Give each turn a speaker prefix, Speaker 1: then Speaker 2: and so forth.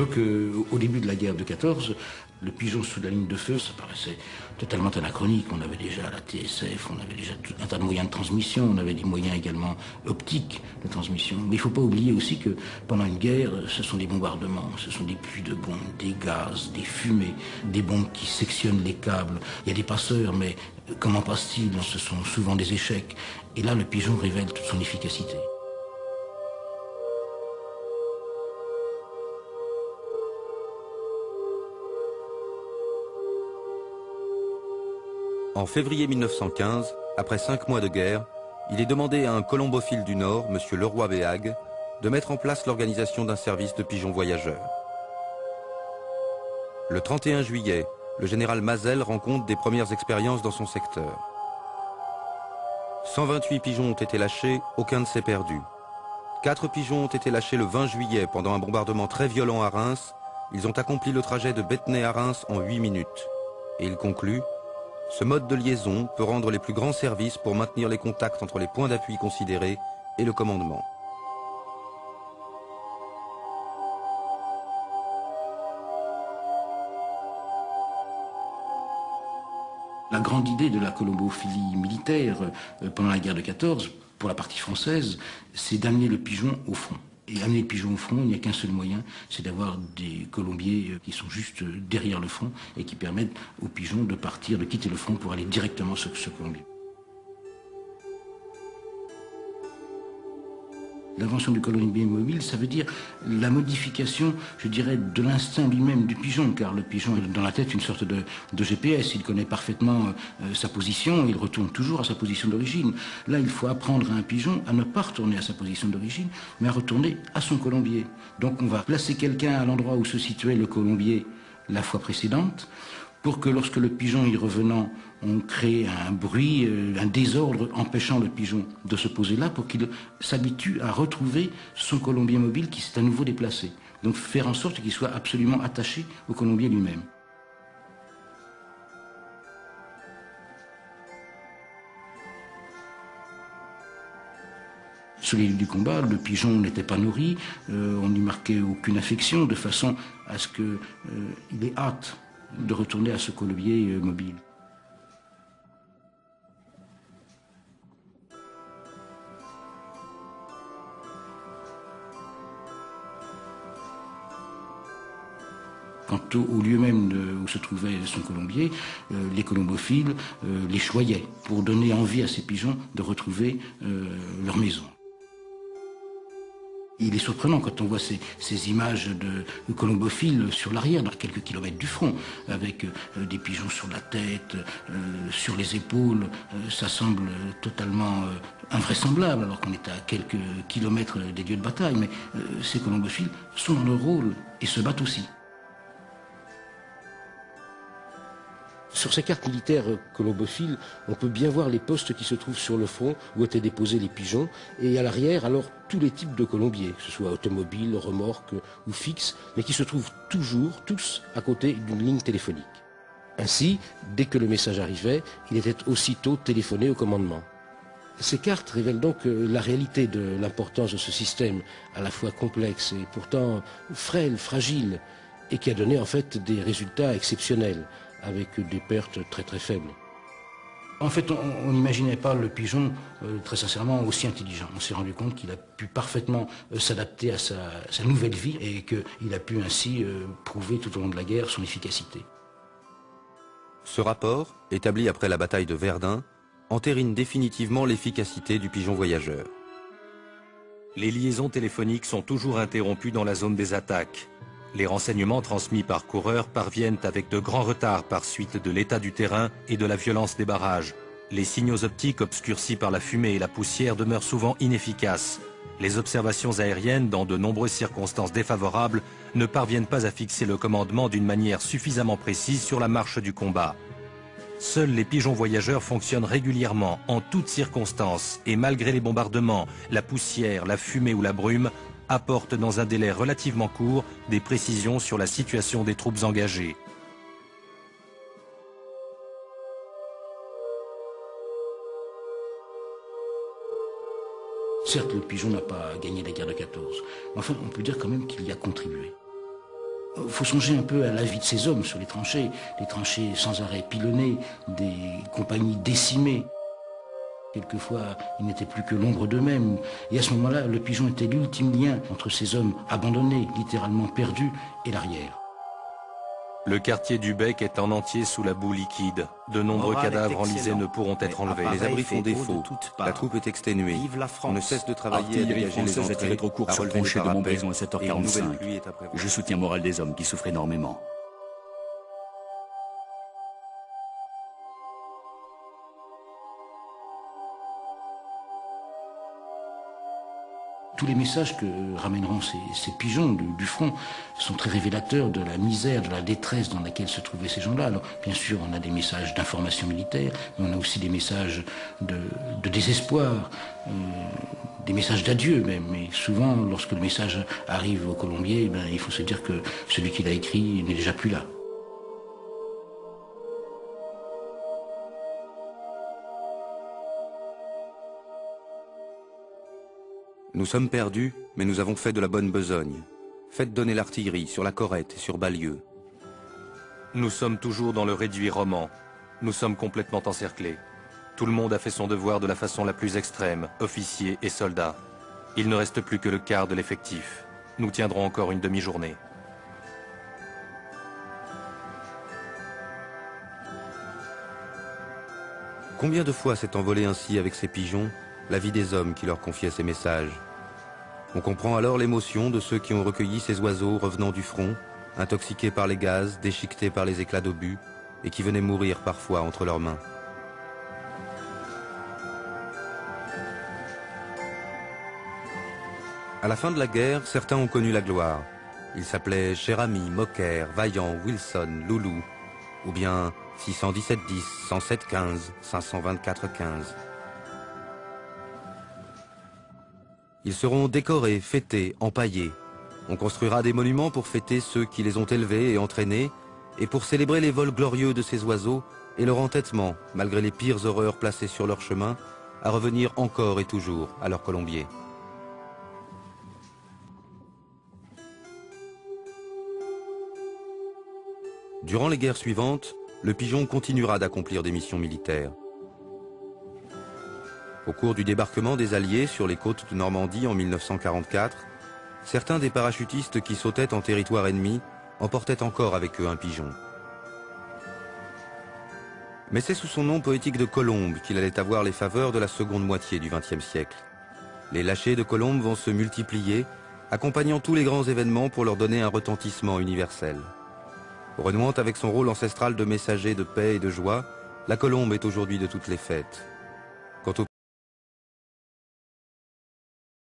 Speaker 1: Donc au début de la guerre de 14, le pigeon sous la ligne de feu, ça paraissait totalement anachronique. On avait déjà la TSF, on avait déjà tout un tas de moyens de transmission, on avait des moyens également optiques de transmission. Mais il ne faut pas oublier aussi que pendant une guerre, ce sont des bombardements, ce sont des pluies de bombes, des gaz, des fumées, des bombes qui sectionnent les câbles. Il y a des passeurs, mais comment passe-t-il? Ce sont souvent des échecs. Et là, le pigeon révèle toute son efficacité.
Speaker 2: En février 1915, après 5 mois de guerre, il est demandé à un colombophile du Nord, M. Leroy-Béhague, de mettre en place l'organisation d'un service de pigeons voyageurs. Le 31 juillet, le général Mazel rend compte des premières expériences dans son secteur. 128 pigeons ont été lâchés, aucun ne s'est perdu. 4 pigeons ont été lâchés le 20 juillet pendant un bombardement très violent à Reims. Ils ont accompli le trajet de Béthenay à Reims en 8 minutes. Et il conclut: ce mode de liaison peut rendre les plus grands services pour maintenir les contacts entre les points d'appui considérés et le commandement.
Speaker 1: La grande idée de la colombophilie militaire pendant la guerre de 14, pour la partie française, c'est d'amener le pigeon au front. Et amener le pigeon au front, il n'y a qu'un seul moyen, c'est d'avoir des colombiers qui sont juste derrière le front et qui permettent au pigeon de partir, de quitter le front pour aller directement sur ce colombier. L'invention du colombier mobile, ça veut dire la modification, je dirais, de l'instinct lui-même du pigeon, car le pigeon a dans la tête une sorte de GPS, il connaît parfaitement sa position, il retourne toujours à sa position d'origine. Là, il faut apprendre à un pigeon à ne pas retourner à sa position d'origine, mais à retourner à son colombier. Donc on va placer quelqu'un à l'endroit où se situait le colombier la fois précédente, pour que lorsque le pigeon y revenant, on crée un bruit, un désordre empêchant le pigeon de se poser là pour qu'il s'habitue à retrouver son colombier mobile qui s'est à nouveau déplacé. Donc faire en sorte qu'il soit absolument attaché au colombier lui-même. Sur les lieux du combat, le pigeon n'était pas nourri, on n'y marquait aucune affection de façon à ce qu'il ait hâte de retourner à ce colombier mobile. Quant au lieu même où se trouvait son colombier, les colombophiles les choyaient pour donner envie à ces pigeons de retrouver leur maison. Il est surprenant quand on voit ces images de colombophiles sur l'arrière, à quelques kilomètres du front, avec des pigeons sur la tête, sur les épaules. Ça semble totalement invraisemblable, alors qu'on est à quelques kilomètres des lieux de bataille. Mais ces colombophiles sont dans leur rôle et se battent aussi. Sur ces cartes militaires colombophiles, on peut bien voir les postes qui se trouvent sur le front où étaient déposés les pigeons, et à l'arrière, alors, tous les types de colombiers, que ce soit automobiles, remorques ou fixes, mais qui se trouvent toujours, tous, à côté d'une ligne téléphonique. Ainsi, dès que le message arrivait, il était aussitôt téléphoné au commandement. Ces cartes révèlent donc la réalité de l'importance de ce système, à la fois complexe et pourtant frêle, fragile, et qui a donné en fait des résultats exceptionnels, avec des pertes très très faibles. En fait, on n'imaginait pas le pigeon, très sincèrement, aussi intelligent. On s'est rendu compte qu'il a pu parfaitement s'adapter à sa nouvelle vie et qu'il a pu ainsi prouver tout au long de la guerre son efficacité.
Speaker 2: Ce rapport, établi après la bataille de Verdun, entérine définitivement l'efficacité du pigeon voyageur.
Speaker 3: Les liaisons téléphoniques sont toujours interrompues dans la zone des attaques. Les renseignements transmis par coureurs parviennent avec de grands retards par suite de l'état du terrain et de la violence des barrages. Les signaux optiques obscurcis par la fumée et la poussière demeurent souvent inefficaces. Les observations aériennes, dans de nombreuses circonstances défavorables, ne parviennent pas à fixer le commandement d'une manière suffisamment précise sur la marche du combat. Seuls les pigeons voyageurs fonctionnent régulièrement, en toutes circonstances, et malgré les bombardements, la poussière, la fumée ou la brume, apportent dans un délai relativement court des précisions sur la situation des troupes engagées.
Speaker 1: Certes, le pigeon n'a pas gagné la guerre de 14, mais enfin, on peut dire quand même qu'il y a contribué. Il faut songer un peu à la vie de ces hommes sur les tranchées sans arrêt pilonnées, des compagnies décimées. Quelquefois, ils n'étaient plus que l'ombre d'eux-mêmes. Et à ce moment-là, le pigeon était l'ultime lien entre ces hommes abandonnés, littéralement perdus, et l'arrière.
Speaker 3: Le quartier du Bec est en entier sous la boue liquide. De nombreux cadavres enlisés ne pourront être enlevés.
Speaker 2: Les abris font défaut. La troupe est exténuée. On ne cesse de travailler à dégager les entrées,
Speaker 4: trop
Speaker 2: à
Speaker 4: sur
Speaker 2: relever les
Speaker 4: tranchée de
Speaker 2: parapets,
Speaker 4: Montbrison à
Speaker 2: et une nouvelle
Speaker 4: 7h45.
Speaker 2: pluie est à prévoir.
Speaker 4: Je soutiens le moral des hommes qui souffrent énormément.
Speaker 1: Tous les messages que ramèneront ces pigeons du front sont très révélateurs de la misère, de la détresse dans laquelle se trouvaient ces gens-là. Alors, bien sûr, on a des messages d'information militaire, mais on a aussi des messages de désespoir, des messages d'adieu même. Mais souvent, lorsque le message arrive au colombier, il faut se dire que celui qui l'a écrit n'est déjà plus là.
Speaker 2: Nous sommes perdus, mais nous avons fait de la bonne besogne. Faites donner l'artillerie sur la Corrette et sur Ballieu.
Speaker 3: Nous sommes toujours dans le réduit roman. Nous sommes complètement encerclés. Tout le monde a fait son devoir de la façon la plus extrême, officiers et soldats. Il ne reste plus que le quart de l'effectif. Nous tiendrons encore une demi-journée.
Speaker 2: Combien de fois s'est envolé ainsi avec ces pigeons la vie des hommes qui leur confiaient ces messages? On comprend alors l'émotion de ceux qui ont recueilli ces oiseaux revenant du front, intoxiqués par les gaz, déchiquetés par les éclats d'obus, et qui venaient mourir parfois entre leurs mains. À la fin de la guerre, certains ont connu la gloire. Ils s'appelaient Cher-Ami, Moquer, Vaillant, Wilson, Loulou, ou bien 617-10, 107-15, 524-15. Ils seront décorés, fêtés, empaillés. On construira des monuments pour fêter ceux qui les ont élevés et entraînés, et pour célébrer les vols glorieux de ces oiseaux et leur entêtement, malgré les pires horreurs placées sur leur chemin, à revenir encore et toujours à leur colombier. Durant les guerres suivantes, le pigeon continuera d'accomplir des missions militaires. Au cours du débarquement des Alliés sur les côtes de Normandie en 1944, certains des parachutistes qui sautaient en territoire ennemi emportaient encore avec eux un pigeon. Mais c'est sous son nom poétique de Colombe qu'il allait avoir les faveurs de la seconde moitié du XXe siècle. Les lâchers de Colombe vont se multiplier, accompagnant tous les grands événements pour leur donner un retentissement universel. Renouant avec son rôle ancestral de messager de paix et de joie, la colombe est aujourd'hui de toutes les fêtes.